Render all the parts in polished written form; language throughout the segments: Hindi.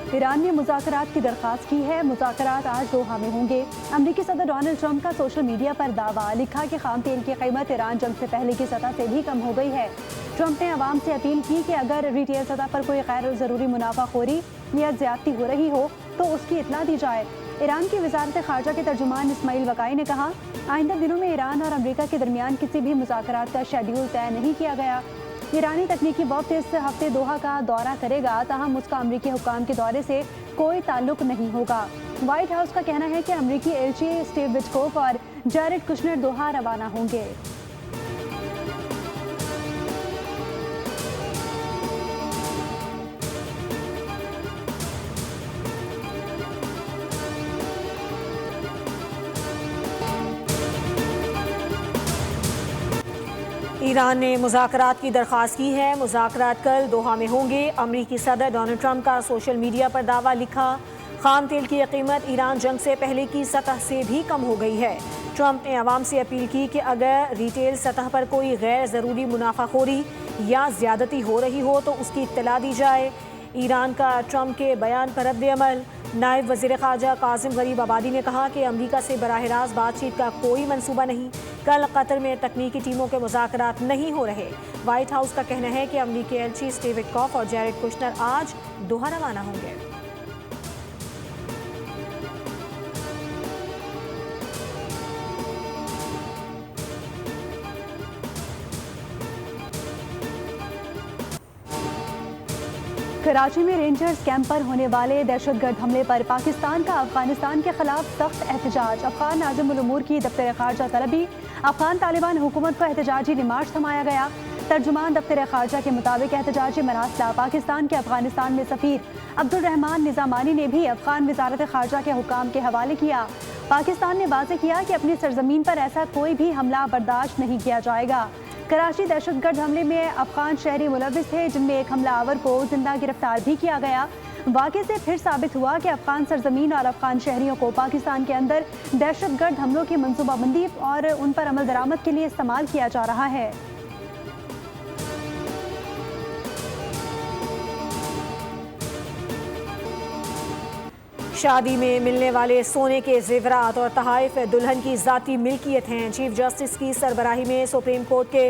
ईरान ने मुज़ाकरात की दरख्वास्त की है। मुज़ाकरात आज दोहा में होंगे। अमरीकी सदर डोनाल्ड ट्रंप का सोशल मीडिया पर दावा, लिखा कि खाम तेल की कीमत ईरान जंग से पहले की सतह से भी कम हो गई है। ट्रंप ने अवाम से अपील की कि अगर रिटेल सतह पर कोई गैर ज़रूरी मुनाफाखोरी या ज्यादती हो रही हो तो उसकी इत्तला दी जाए। ईरान की वजारत खारजा के तर्जुमान इस्माइल वकाई ने कहा, आइंदा दिनों में ईरान और अमरीका के दरमियान किसी भी मुज़ाकरात का शेड्यूल तय नहीं किया गया। ईरानी तकनीकी वक्त इस हफ्ते दोहा का दौरा करेगा, ताहम उसका अमरीकी हुक्काम के दौरे से कोई ताल्लुक नहीं होगा। व्हाइट हाउस का कहना है कि अमरीकी एलची स्टीव विटकोफ और जैरेड कुशनर दोहा रवाना होंगे। ईरान ने मुज़ाकरात की दरख्वास्त की है। मुज़ाकरात कल दोहा में होंगे। अमरीकी सदर डोनाल्ड ट्रंप का सोशल मीडिया पर दावा, लिखा खाम तेल की कीमत ईरान जंग से पहले की सतह से भी कम हो गई है। ट्रंप ने अवाम से अपील की कि अगर रिटेल सतह पर कोई गैर ज़रूरी मुनाफाखोरी या ज़्यादती हो रही हो तो उसकी इत्तला दी जाए। ईरान का ट्रंप के बयान पर रद्द अमल, नायब वज़ीर ख़ारजा कासिम गरीब आबादी ने कहा कि अमरीका से बराह रास्त बातचीत का कोई मंसूबा नहीं। कल कतर में तकनीकी टीमों के मुज़ाकरात नहीं हो रहे। व्हाइट हाउस का कहना है कि अमरीकी एलची स्टीव विटकोफ और जैरेड कुशनर आज दोहा रवाना होंगे। कराची में रेंजर्स कैंप पर होने वाले दहशतगर्द हमले पर पाकिस्तान का अफगानिस्तान के खिलाफ सख्त एहतजाज। अफगान नाज़िम उल उमूर की दफ्तर खारजा तलबी, अफगान तालिबान हुकूमत को एहतजाजी मार्च थमाया गया। तर्जुमान दफ्तर खारजा के मुताबिक एहतजाजी मरासला पाकिस्तान के अफगानिस्तान में सफ़ीर अब्दुल रहमान निज़ामानी ने भी अफगान वजारत खारजा के हुकाम के हवाले किया। पाकिस्तान ने वाज़ेह किया कि अपनी सरजमीन पर ऐसा कोई भी हमला बर्दाश्त नहीं किया जाएगा। कराची दहशतगर्द हमले में अफगान शहरी मुलविस थे, जिनमें एक हमलावर को जिंदा गिरफ्तार भी किया गया। वाक़े से फिर साबित हुआ कि अफगान सरजमीन और अफगान शहरियों को पाकिस्तान के अंदर दहशतगर्द हमलों की मनसूबाबंदी और उन पर अमल दरामद के लिए इस्तेमाल किया जा रहा है। शादी में मिलने वाले सोने के जेवरात और तहाइफ दुल्हन की ज़ाती मिल्कियत हैं। चीफ जस्टिस की सरबराही में सुप्रीम कोर्ट के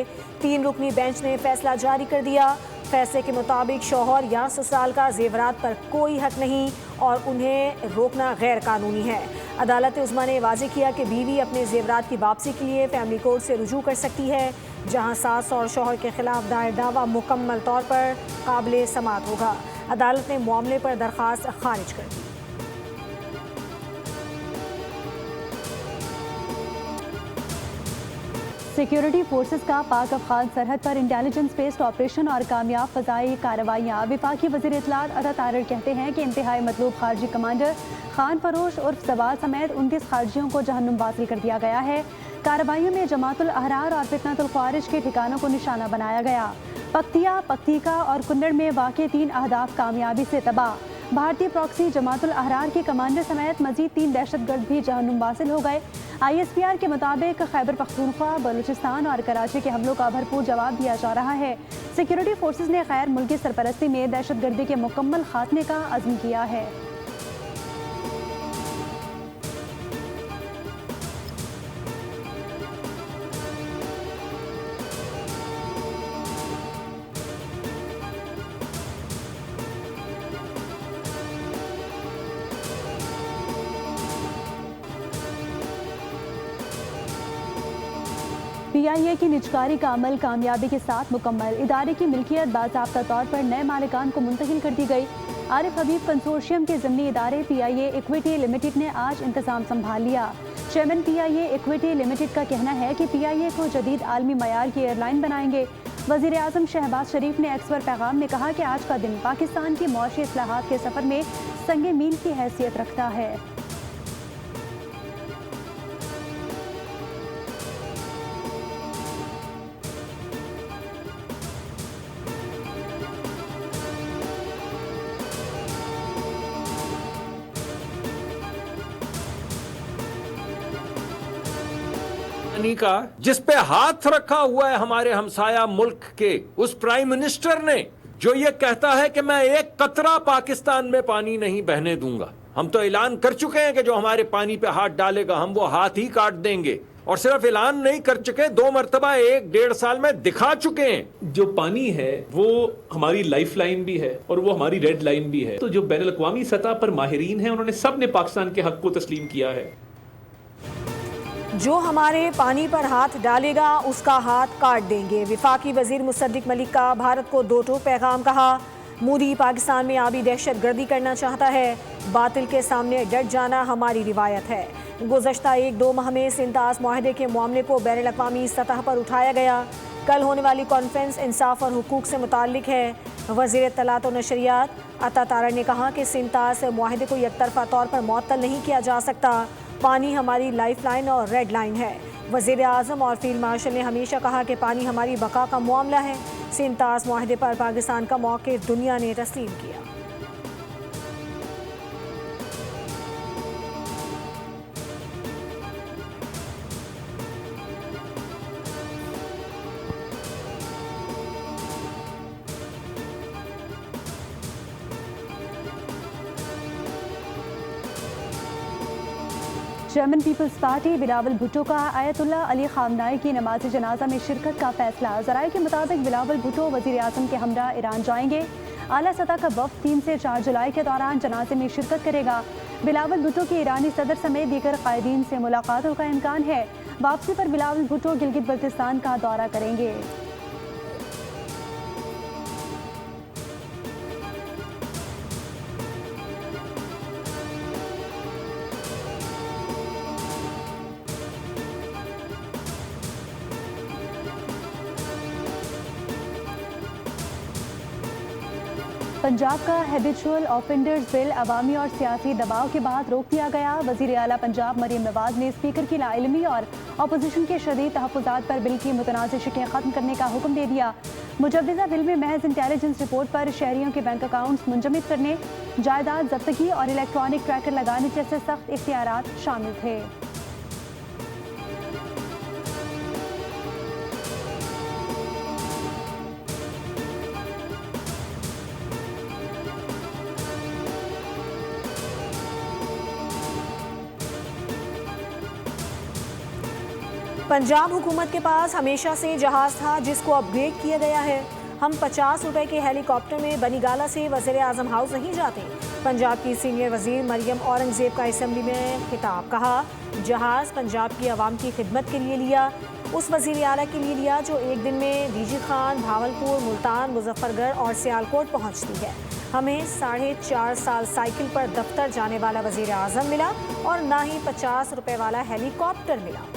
3 रुकनी बेंच ने फैसला जारी कर दिया। फैसले के मुताबिक शौहर या ससुराल का जेवरात पर कोई हक नहीं और उन्हें रोकना गैर कानूनी है। अदालत उज़्मा ने वाज़ेह किया कि बीवी अपने जेवरात की वापसी के लिए फैमिली कोर्ट से रुजू कर सकती है, जहां सास और शौहर के खिलाफ दायर दावा मुकम्मल तौर पर काबिल समाअत होगा। अदालत ने मामले पर दरख्वास्त खारिज कर दी। सिक्योरिटी फोर्सेस का पाक अफगान सरहद पर इंटेलिजेंस बेस्ड ऑपरेशन और कामयाब फ़ज़ाई कार्रवाइयाँ। वफाकी वज़ीर इत्तलात अता तारड़ कहते हैं कि इंतहाई मतलूब खारजी कमांडर खान फरोश उर्फ सवाल समेत 29 खारजियों को जहन्नुम वासिल कर दिया गया है। कार्रवाइयों में जमातुल अहरार और फितनतुल ख्वारिज के ठिकानों को निशाना बनाया गया। पख्तिया, पख्तीका और कुन्नड़ में वाक़े 3 अहदाफ कामयाबी से तबाह। भारतीय प्रॉक्सी जमातुल अहरार के कमांडर समेत मजीद 3 दहशतगर्द भी जहन्नुम वासिल हो गए। ISPR के मुताबिक खैबर पख्तूनख्वा, बलूचिस्तान और कराची के हमलों का भरपूर जवाब दिया जा रहा है। सिक्योरिटी फोर्सेस ने गैर मुल्की सरपरस्ती में दहशतगर्दी के मुकम्मल खात्मे का अज़्म किया है। PIA की निजकारी का अमल कामयाबी के साथ मुकम्मल। इदारे की मिल्कियत बाज़ाब्ता तौर पर नए मालिकान को मुंतकिल कर दी गई। आरिफ हबीब कंसोर्शियम के ज़िमनी इदारे PIA इक्विटी लिमिटेड ने आज इंतज़ाम संभाल लिया। चेयरमैन PIA इक्विटी लिमिटेड का कहना है कि PIA को जदीद आलमी मयार की एयरलाइन बनाएंगे। वज़ीर आज़म शहबाज शरीफ ने एक्स पर पैगाम में कहा कि आज का दिन पाकिस्तान की मुआशी इस्लाहात के सफ़र में संगे मील की हैसियत रखता है। का जिस पे हाथ रखा हुआ है हमारे हमसाया मुल्क के उस प्राइम मिनिस्टर ने जो ये कहता है कि मैं एक कतरा पाकिस्तान में पानी नहीं बहने दूंगा। हम तो ऐलान कर चुके हैं कि जो हमारे पानी पे हाथ डालेगा हम वो हाथ ही काट देंगे। और सिर्फ ऐलान नहीं कर चुके, 2 मरतबा 1-1.5 साल में दिखा चुके हैं। जो पानी है वो हमारी लाइफ लाइन भी है और वो हमारी रेड लाइन भी है। तो जो बैनुल अक़वामी सतह पर माहिरीन हैं उन्होंने सब ने पाकिस्तान के हक को तस्लीम किया है। जो हमारे पानी पर हाथ डालेगा उसका हाथ काट देंगे। वफाकी वजीर मुसद्दिक मलिक का भारत को दो टूक पैगाम। कहा, मोदी पाकिस्तान में आबी दहशतगर्दी करना चाहता है। बातिल के सामने डट जाना हमारी रिवायत है। गुज़श्ता 1-2 माह में सिंतास मुआहदे के मामले को बैनुल अक़वामी सतह पर उठाया गया। कल होने वाली कॉन्फ्रेंस इंसाफ और हुकूक से मुताल्लिक है। वज़ीर इत्तलात और नशरियात अता तारड़ ने कहा कि सिंतास मुआहदे को एकतरफा तौर पर मुअत्तल नहीं किया जा सकता। पानी हमारी लाइफ लाइन और रेड लाइन है। वज़ीर आज़म और फील्ड मार्शल ने हमेशा कहा कि पानी हमारी बका का मामला है। सिंतास मुआहदे पर पाकिस्तान का मौक़िफ़ दुनिया ने तस्लीम किया। चेयरमैन पीपल्स पार्टी बिलावल भुट्टो का आयतुल्लाह अली खामनाई की नमाज जनाजा में शिरकत का फैसला। ज़राए के मुताबिक बिलावल भुट्टो वज़ीर आज़म के हमरा ईरान जाएंगे। आला सतह का वफ़द 3 से 4 जुलाई के दौरान जनाजे में शिरकत करेगा। बिलावल भुट्टो की ईरानी सदर समेत दीगर कायदीन से मुलाकातों का इम्कान है। वापसी पर बिलावल भुट्टो गिलगित बल्तिस्तान का दौरा करेंगे। पंजाब का हैबिचुअल ऑफेंडर्स बिल अवामी और सियासी दबाव के बाद रोक दिया गया। वज़ीर आला पंजाब मरियम नवाज ने स्पीकर की लाइलमी और अपोजिशन के शदीद तहफ़्फ़ुज़ात पर बिल की मुतनाज़िर शिकें ख़त्म करने का हुक्म दे दिया। मुजव्वज़ा बिल में महज इंटेलिजेंस रिपोर्ट पर शहरियों के बैंक अकाउंट्स मुंजमद करने, जायदाद जब्तगी और इलेक्ट्रॉनिक ट्रैकर लगाने जैसे सख्त इख्तियारात शामिल थे। पंजाब हुकूमत के पास हमेशा से जहाज़ था जिसको अपग्रेड किया गया है। हम 50 रुपए के हेलीकॉप्टर में बनीगाला से वज़ीर आज़म हाउस नहीं जाते। पंजाब की सीनियर वज़ीर मरियम औरंगज़ेब का असम्बली में खिताब। कहा, जहाज़ पंजाब की आवाम की खिदमत के लिए लिया, उस वज़ीर आला के लिए लिया जो एक दिन में डीजी खान, भावलपुर, मुल्तान, मुजफ्फरगढ़ और सियालकोट पहुँचती है। हमें 4.5 साल साइकिल पर दफ्तर जाने वाला वज़ीर आज़म मिला और ना ही 50 रुपए वाला हेलीकॉप्टर मिला।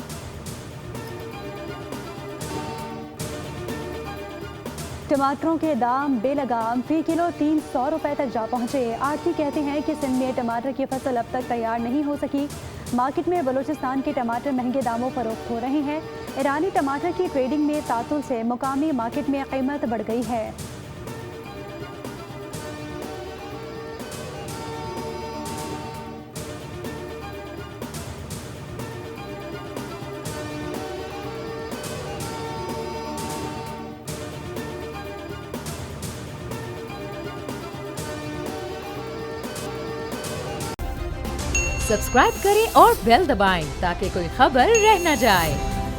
टमाटरों के दाम बेलगाम फी किलो 300 रुपए तक जा पहुंचे। आढ़ती कहते हैं कि सिंध में टमाटर की फसल अब तक तैयार नहीं हो सकी। मार्केट में बलूचिस्तान के टमाटर महंगे दामों फरोख्त हो रहे हैं। ईरानी टमाटर की ट्रेडिंग में तातुल से मुकामी मार्केट में कीमत बढ़ गई है। सब्सक्राइब करें और बेल दबाएं ताकि कोई खबर रह न जाए।